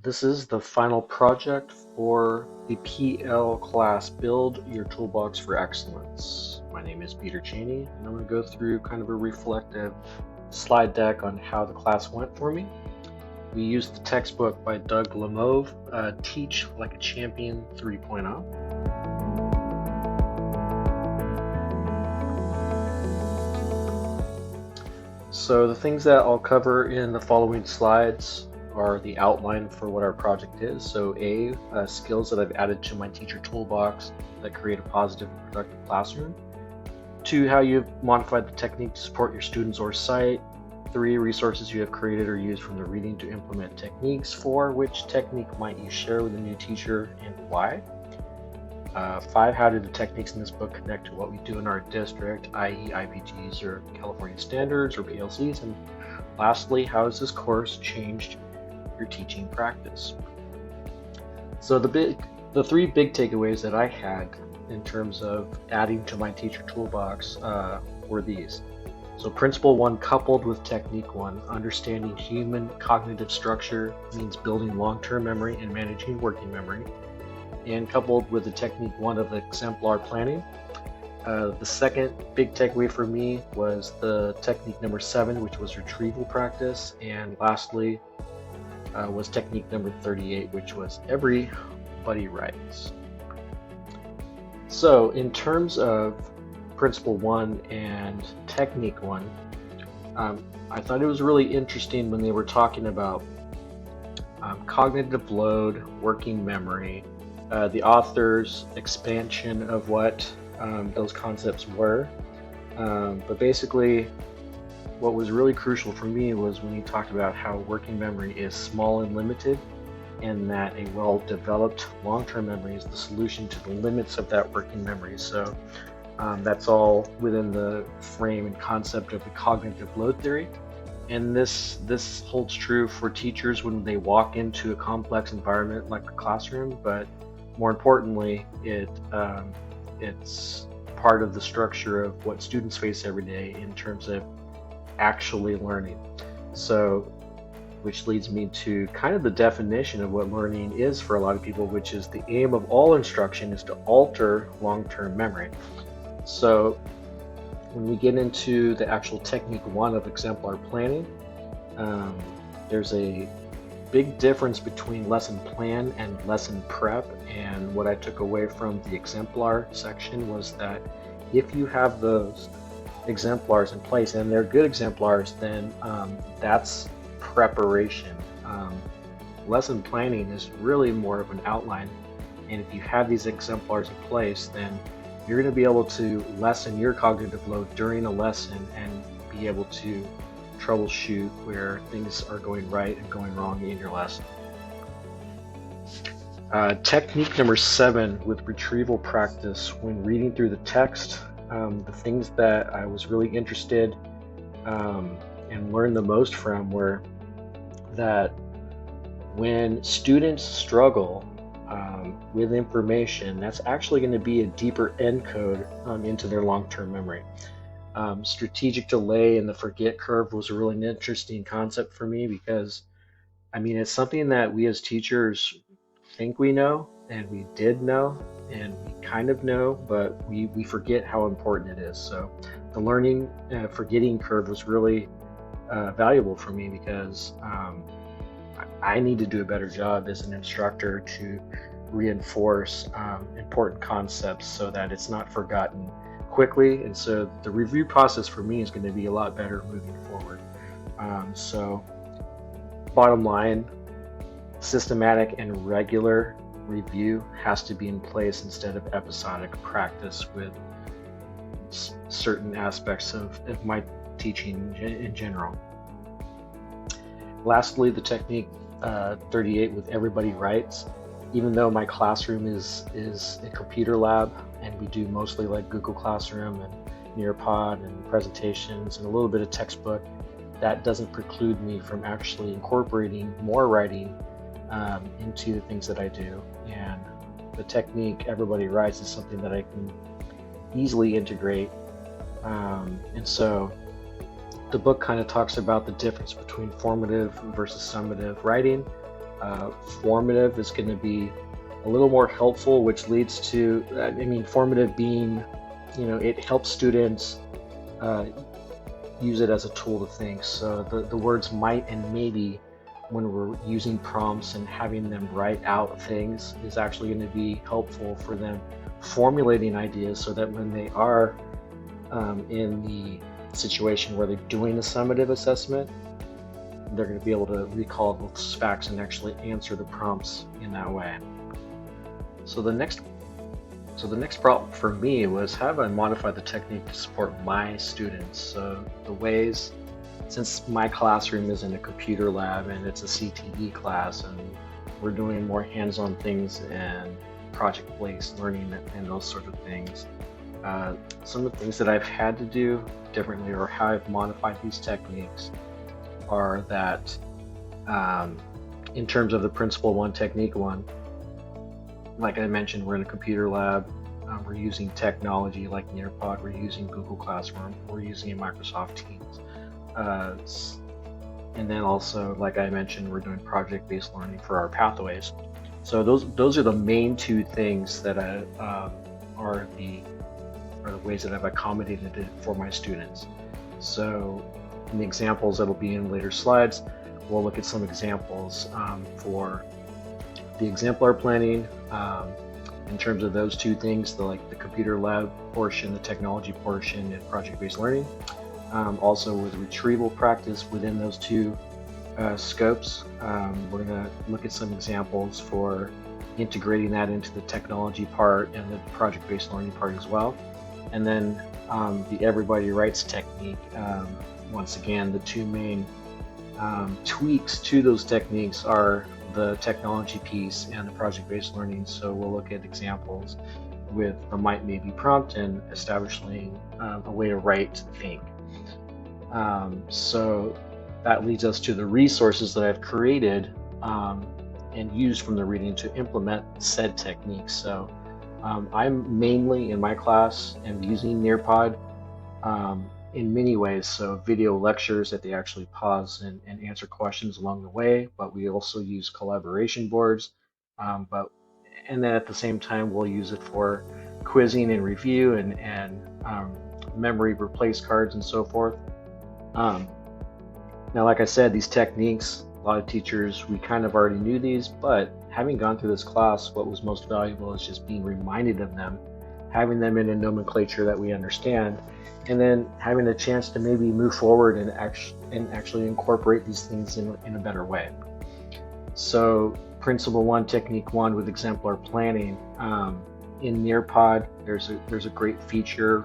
This is the final project for the PL class, Build Your Toolbox for Excellence. My name is Peter Chaney, and I'm going to go through kind of a reflective slide deck on how the class went for me. We used the textbook by Doug Lemove, Teach Like a Champion 3.0. So the things that I'll cover in the following slides are the outline for what our project is. So skills that I've added to my teacher toolbox that create a positive and productive classroom. 2, how you've modified the technique to support your students or site. 3, resources you have created or used from the reading to implement techniques. 4, which technique might you share with a new teacher and why? 5, how do the techniques in this book connect to what we do in our district, i.e. IPGs or California Standards or PLCs? And lastly, how has this course changed your teaching practice? So the 3 big takeaways that I had in terms of adding to my teacher toolbox were these. So principle 1 coupled with technique 1, understanding human cognitive structure means building long-term memory and managing working memory. And coupled with the technique 1 of exemplar planning. The second big takeaway for me was the technique number 7, which was retrieval practice. And lastly was technique number 38, which was everybody writes. So in terms of principle 1 and technique 1, I thought it was really interesting when they were talking about cognitive load, working memory, the author's expansion of what those concepts were. But basically, what was really crucial for me was when he talked about how working memory is small and limited, and that a well-developed long-term memory is the solution to the limits of that working memory. So that's all within the frame and concept of the cognitive load theory. And this holds true for teachers when they walk into a complex environment like a classroom, but more importantly, it's part of the structure of what students face every day in terms of actually learning. So, which leads me to kind of the definition of what learning is for a lot of people, which is the aim of all instruction is to alter long-term memory. So when we get into the actual technique 1 of exemplar planning, there's a big difference between lesson plan and lesson prep. And what I took away from the exemplar section was that if you have those exemplars in place and they're good exemplars, then that's preparation. Lesson planning is really more of an outline, and if you have these exemplars in place, then you're going to be able to lessen your cognitive load during a lesson and be able to troubleshoot where things are going right and going wrong in your lesson. Technique number 7 with retrieval practice. When reading through the text, the things that I was really interested and learned the most from were that when students struggle with information, that's actually going to be a deeper encode into their long-term memory. Strategic delay and the forget curve was a really interesting concept for me because, I mean, it's something that we as teachers think we know, and we did know, and we kind of know, but we forget how important it is. So the learning forgetting curve was really valuable for me because I need to do a better job as an instructor to reinforce important concepts so that it's not forgotten quickly. And so the review process for me is going to be a lot better moving forward. So bottom line, systematic and regular review has to be in place instead of episodic practice with certain aspects of my teaching in general. Lastly, the technique 38 with everybody writes. Even though my classroom is a computer lab and we do mostly like Google Classroom and Nearpod and presentations and a little bit of textbook, that doesn't preclude me from actually incorporating more writing into the things that I do. And the technique everybody writes is something that I can easily integrate. And so the book kind of talks about the difference between formative versus summative writing. Formative is going to be a little more helpful, which leads to, formative being, it helps students use it as a tool to think. So the words might and maybe, when we're using prompts and having them write out things, is actually going to be helpful for them formulating ideas, so that when they are in the situation where they're doing a summative assessment, they're going to be able to recall those facts and actually answer the prompts in that way. So the next problem for me was, how do I modify the technique to support my students? So the ways, since my classroom is in a computer lab and it's a CTE class, and we're doing more hands-on things and project-based learning and those sort of things, some of the things that I've had to do differently, or how I've modified these techniques, are that in terms of the principle one, technique one, like I mentioned, we're in a computer lab. We're using technology like Nearpod, we're using Google Classroom, we're using Microsoft Teams. And then also, like I mentioned, we're doing project-based learning for our pathways. So those are the main two things that are the ways that I've accommodated it for my students. So in the examples that'll be in later slides, we'll look at some examples for the exemplar planning, in terms of those two things, the computer lab portion, the technology portion, and project-based learning. Also with retrieval practice within those two scopes, we're going to look at some examples for integrating that into the technology part and the project-based learning part as well. And then the everybody writes technique, once again, the two main tweaks to those techniques are the technology piece and the project-based learning. So we'll look at examples with the might maybe prompt and establishing a way to write think. So that leads us to the resources that I've created and used from the reading to implement said techniques. So I'm mainly in my class and using Nearpod in many ways. So video lectures that they actually pause and answer questions along the way, but we also use collaboration boards. And then at the same time, we'll use it for quizzing and review and memory replace cards and so forth. Now, like I said, these techniques, a lot of teachers, we kind of already knew these, but having gone through this class, what was most valuable is just being reminded of them, having them in a nomenclature that we understand, and then having a chance to maybe move forward and actually incorporate these things in a better way. So principle one, technique one with exemplar planning. In Nearpod, there's a great feature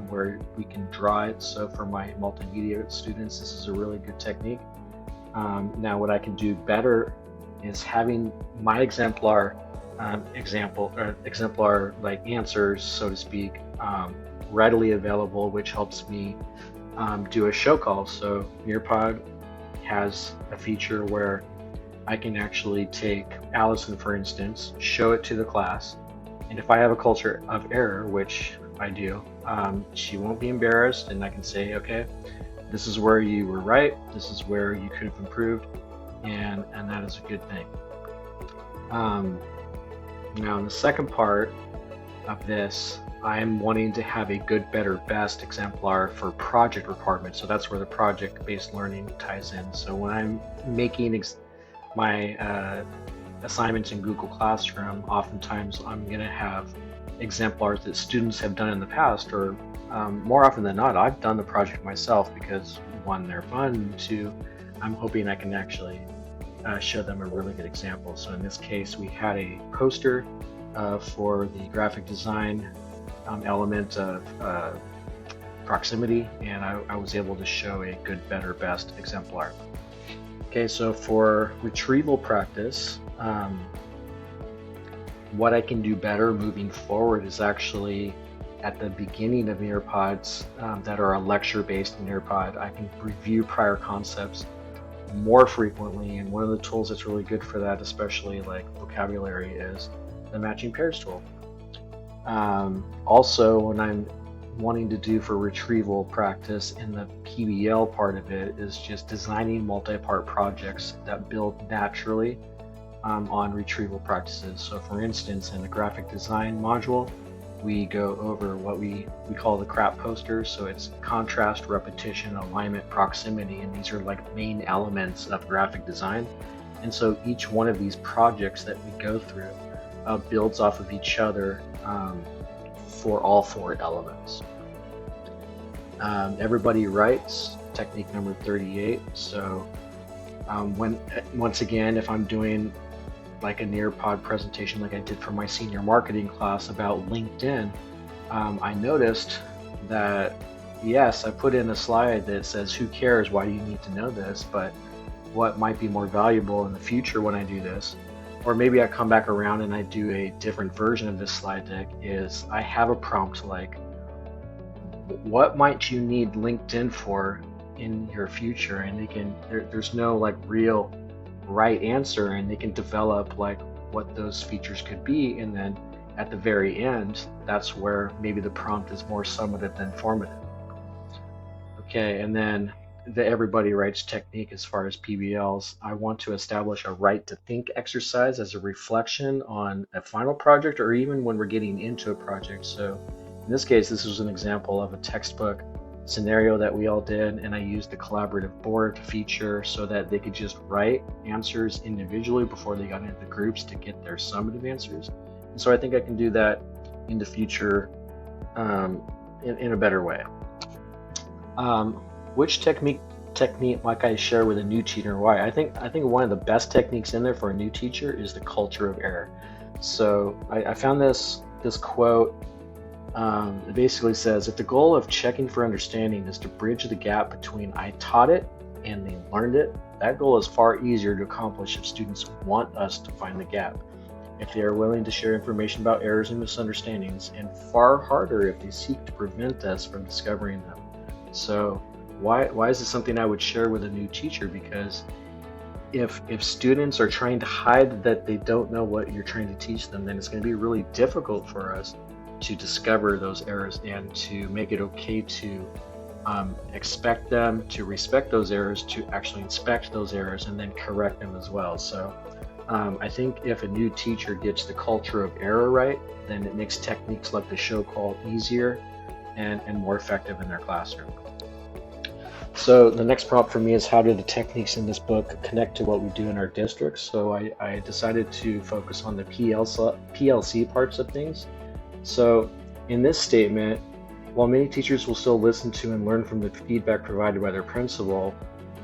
where we can draw it. So for my multimedia students, this is a really good technique. Now what I can do better is having my exemplar like answers, so to speak, readily available, which helps me do a show call. So Nearpod has a feature where I can actually take Allison, for instance, show it to the class, and if I have a culture of error, which I do, she won't be embarrassed, and I can say, okay, this is where you were right, this is where you could have improved, and that is a good thing. Now in the second part of this, I'm wanting to have a good, better, best exemplar for project requirements. So that's where the project-based learning ties in. So when I'm making my assignments in Google Classroom, oftentimes I'm going to have exemplars that students have done in the past, or more often than not, I've done the project myself because one, they're fun, and two, I'm hoping I can actually show them a really good example. So in this case, we had a poster for the graphic design element of proximity, and I was able to show a good, better, best exemplar. Okay, so for retrieval practice, what I can do better moving forward is actually at the beginning of Nearpods that are a lecture-based Nearpod, I can review prior concepts more frequently, and one of the tools that's really good for that, especially like vocabulary, is the matching pairs tool. Also, when I'm wanting to do for retrieval practice in the PBL part of it, is just designing multi-part projects that build naturally on retrieval practices. So for instance, in the graphic design module, we go over what we call the crap posters. So it's contrast, repetition, alignment, proximity, and these are like main elements of graphic design. And so each one of these projects that we go through builds off of each other for all four elements. Everybody writes, technique number 38. So once again, if I'm doing like a Nearpod presentation like I did for my senior marketing class about LinkedIn, I noticed that, yes, I put in a slide that says, who cares, why do you need to know this? But what might be more valuable in the future when I do this, or maybe I come back around and I do a different version of this slide deck, is I have a prompt like, what might you need LinkedIn for in your future? And they can, there's no like real right answer, and they can develop like what those features could be, and then at the very end, that's where maybe the prompt is more summative than formative. Okay, and then the everybody writes technique as far as PBLs, I want to establish a right to think exercise as a reflection on a final project, or even when we're getting into a project. So in this case, this was an example of a textbook scenario that we all did, and I used the collaborative board feature so that they could just write answers individually before they got into the groups to get their summative answers. And so I think I can do that in the future in a better way. Which technique might I share with a new teacher? Why? I think one of the best techniques in there for a new teacher is the culture of error. So I found this quote. It basically says, if the goal of checking for understanding is to bridge the gap between I taught it and they learned it, that goal is far easier to accomplish if students want us to find the gap, if they are willing to share information about errors and misunderstandings, and far harder if they seek to prevent us from discovering them. So why is this something I would share with a new teacher? Because if students are trying to hide that they don't know what you're trying to teach them, then it's going to be really difficult for us to discover those errors and to make it okay to expect them, to respect those errors, to actually inspect those errors and then correct them as well. So I think if a new teacher gets the culture of error right, then it makes techniques like the show call easier and more effective in their classroom. So the next prompt for me is, how do the techniques in this book connect to what we do in our districts? So I decided to focus on the PLC parts of things. So in this statement, while many teachers will still listen to and learn from the feedback provided by their principal,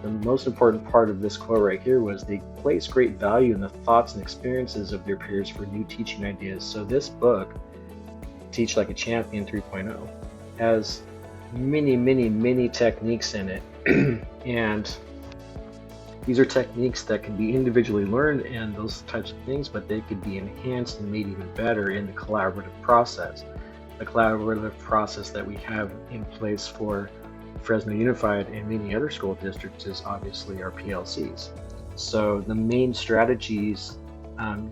the most important part of this quote right here was they place great value in the thoughts and experiences of their peers for new teaching ideas. So this book, Teach Like a Champion 3.0, has many techniques in it. And these are techniques that can be individually learned and those types of things, but they could be enhanced and made even better in the collaborative process. The collaborative process that we have in place for Fresno Unified and many other school districts is obviously our PLCs. So the main strategies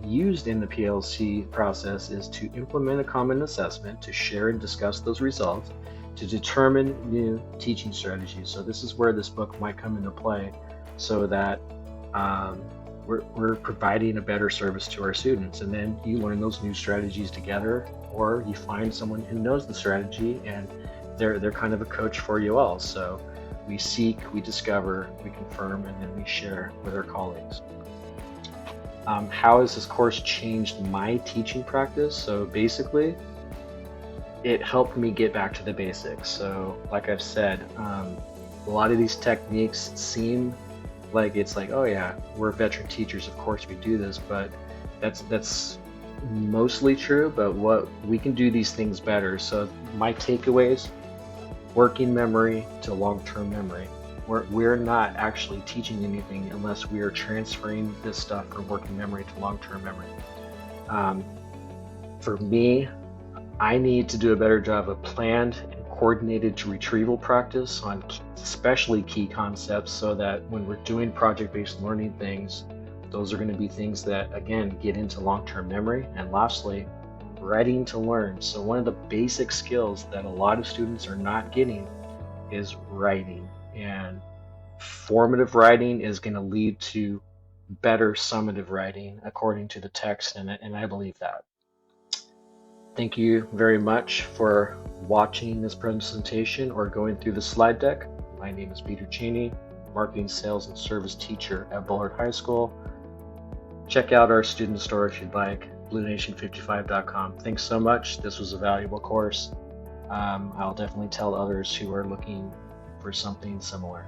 used in the PLC process is to implement a common assessment, to share and discuss those results, to determine new teaching strategies. So this is where this book might come into play, so that we're providing a better service to our students. And then you learn those new strategies together, or you find someone who knows the strategy and they're kind of a coach for you all. So we seek, we discover, we confirm, and then we share with our colleagues. How has this course changed my teaching practice? So basically, it helped me get back to the basics. So like I've said, a lot of these techniques seem like it's like, oh yeah, we're veteran teachers, of course we do this, but that's mostly true. But what we can do these things better. So my takeaways: working memory to long-term memory. We're not actually teaching anything unless we are transferring this stuff from working memory to long-term memory. For me, I need to do a better job of planned and coordinated retrieval practice on especially key concepts, so that when we're doing project-based learning things, those are going to be things that, again, get into long-term memory. And lastly, writing to learn. So one of the basic skills that a lot of students are not getting is writing. And formative writing is going to lead to better summative writing according to the text, and I believe that. Thank you very much for watching this presentation or going through the slide deck. My name is Peter Chaney, Marketing, Sales, and Service Teacher at Bullard High School. Check out our student store if you'd like, BlueNation55.com. Thanks so much. This was a valuable course. I'll definitely tell others who are looking for something similar.